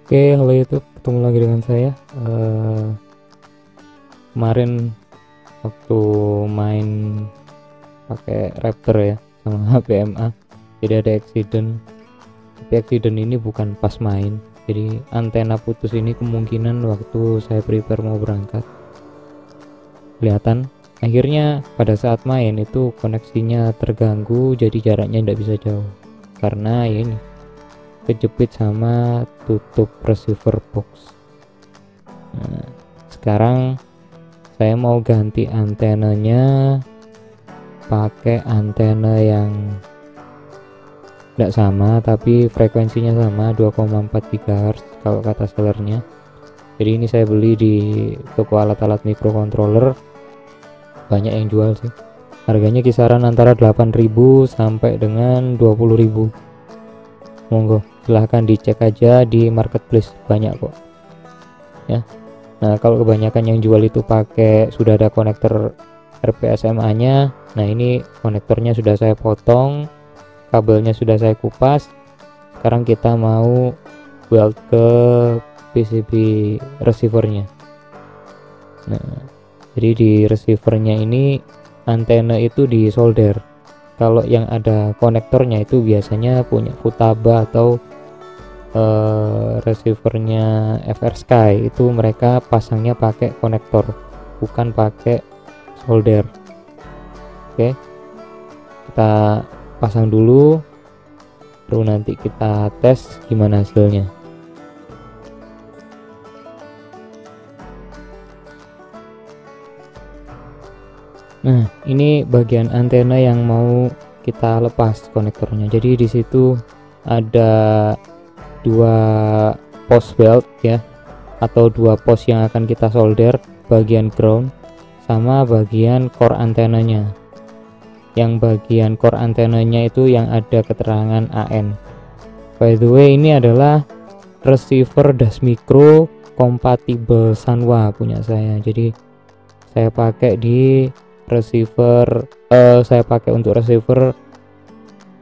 Oke, halo YouTube, ketemu lagi dengan saya. Kemarin waktu main pakai Raptor ya sama HPMA, jadi ada accident. Tapi accident ini bukan pas main, jadi antena putus ini kemungkinan waktu saya prepare mau berangkat. Kelihatan. Akhirnya pada saat main itu koneksinya terganggu, jadi jaraknya tidak bisa jauh. Karena ini kejepit sama tutup receiver box. Nah, sekarang saya mau ganti antenanya pakai antena yang tidak sama tapi frekuensinya sama, 2,4 GHz kalau kata sellernya. Jadi ini saya beli di toko alat-alat microcontroller, banyak yang jual sih. Harganya kisaran antara 8.000 sampai dengan 20.000. Monggo silahkan dicek aja di marketplace, banyak kok ya. Nah kalau kebanyakan yang jual itu pakai sudah ada konektor RPSMA nya. Nah ini konektornya sudah saya potong, kabelnya sudah saya kupas. Sekarang kita mau weld ke PCB receivernya. Nah jadi di receivernya ini antena itu di solder. Kalau yang ada konektornya itu biasanya punya Futaba atau receivernya FR Sky, itu mereka pasangnya pakai konektor, bukan pakai solder. Oke, kita pasang dulu, baru nanti kita tes gimana hasilnya. Nah, ini bagian antena yang mau kita lepas konektornya. Jadi di situ ada dua pos weld ya, atau dua pos yang akan kita solder, bagian ground sama bagian core antenanya. Yang bagian core antenanya itu yang ada keterangan AN. By the way, ini adalah receiver Das Micro kompatibel Sanwa punya saya. Jadi saya pakai di receiver, saya pakai untuk receiver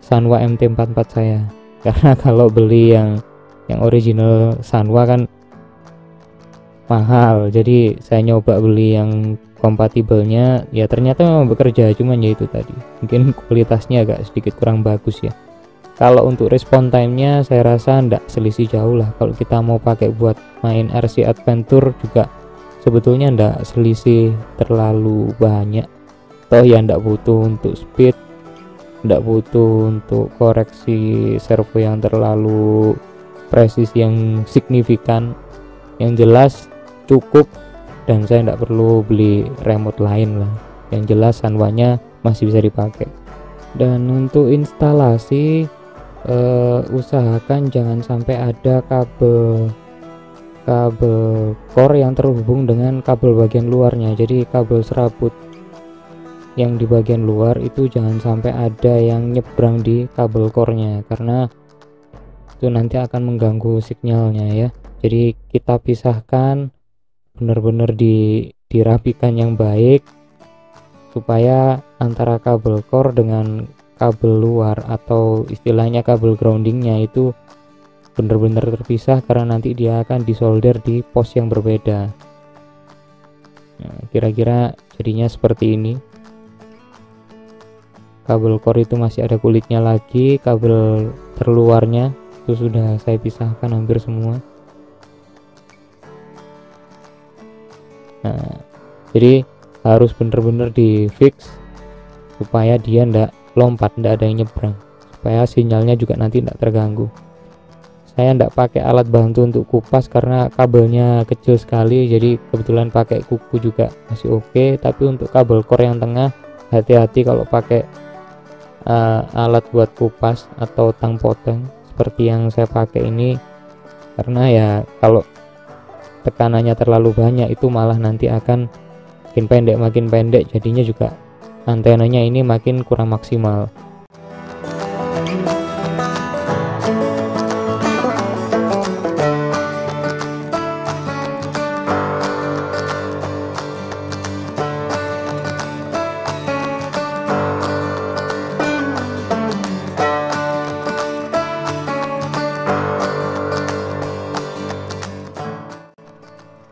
Sanwa MT44 saya. Karena kalau beli yang original Sanwa kan mahal, jadi saya nyoba beli yang kompatibelnya, ya ternyata memang bekerja, cuman ya itu tadi mungkin kualitasnya agak sedikit kurang bagus ya. Kalau untuk respon time-nya saya rasa ndak selisih jauh lah. Kalau kita mau pakai buat main RC Adventure juga sebetulnya ndak selisih terlalu banyak. Toh ya ndak butuh untuk speed, ndak butuh untuk koreksi servo yang terlalu presisi yang signifikan. Yang jelas cukup, dan saya ndak perlu beli remote lain lah. Yang jelas Sanwa-nya masih bisa dipakai. Dan untuk instalasi, usahakan jangan sampai ada kabel core yang terhubung dengan kabel bagian luarnya. Jadi kabel serabut yang di bagian luar itu jangan sampai ada yang nyebrang di kabel core-nya, karena itu nanti akan mengganggu sinyalnya ya. Jadi kita pisahkan, benar-benar dirapikan yang baik supaya antara kabel core dengan kabel luar atau istilahnya kabel groundingnya itu benar-benar terpisah, karena nanti dia akan disolder di pos yang berbeda. Nah, kira-kira jadinya seperti ini. Kabel core itu masih ada kulitnya lagi, kabel terluarnya itu sudah saya pisahkan hampir semua. Nah, jadi harus benar-benar di fix supaya dia ndak lompat, ndak ada yang nyebrang, supaya sinyalnya juga nanti ndak terganggu. Saya ndak pakai alat bantu untuk kupas karena kabelnya kecil sekali, jadi kebetulan pakai kuku juga masih oke. Tapi untuk kabel core yang tengah, hati-hati kalau pakai alat buat kupas atau tang poteng seperti yang saya pakai ini, karena ya kalau tekanannya terlalu banyak itu malah nanti akan makin pendek, jadinya juga antenanya ini makin kurang maksimal.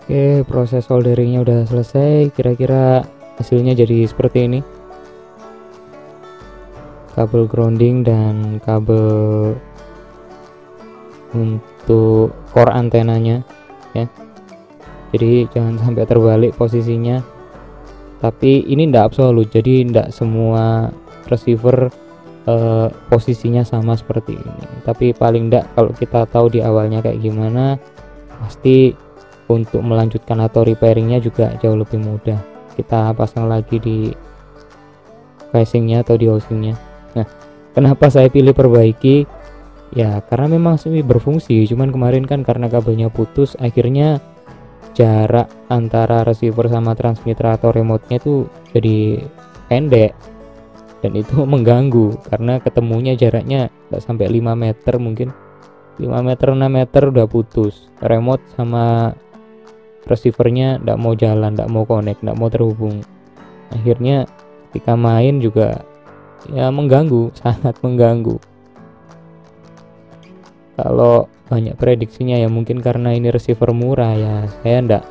Oke, proses solderingnya udah selesai. Kira-kira hasilnya jadi seperti ini. Kabel grounding dan kabel untuk core antenanya ya. Jadi jangan sampai terbalik posisinya. Tapi ini ndak absolut, jadi ndak semua receiver posisinya sama seperti ini. Tapi paling ndak kalau kita tahu di awalnya kayak gimana, pasti untuk melanjutkan atau repairingnya juga jauh lebih mudah. Kita pasang lagi di casingnya atau di housingnya. Nah, kenapa saya pilih perbaiki? Ya karena memang sih berfungsi, cuman kemarin kan karena kabelnya putus, akhirnya jarak antara receiver sama transmitter atau remote-nya tuh jadi pendek, dan itu mengganggu karena ketemunya jaraknya nggak sampai 5 meter, mungkin 5 meter 6 meter udah putus. Remote sama receivernya nggak mau jalan, nggak mau connect, nggak mau terhubung. Akhirnya ketika main juga ya mengganggu, sangat mengganggu. Kalau banyak prediksinya ya mungkin karena ini receiver murah ya, saya ndak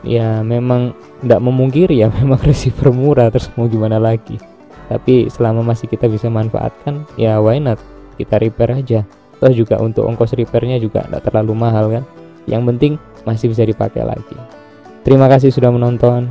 ya memang ndak memungkiri ya memang receiver murah, terus mau gimana lagi. Tapi selama masih kita bisa manfaatkan ya why not, kita repair aja. Terus juga untuk ongkos repairnya juga ndak terlalu mahal kan, yang penting masih bisa dipakai lagi. Terima kasih sudah menonton.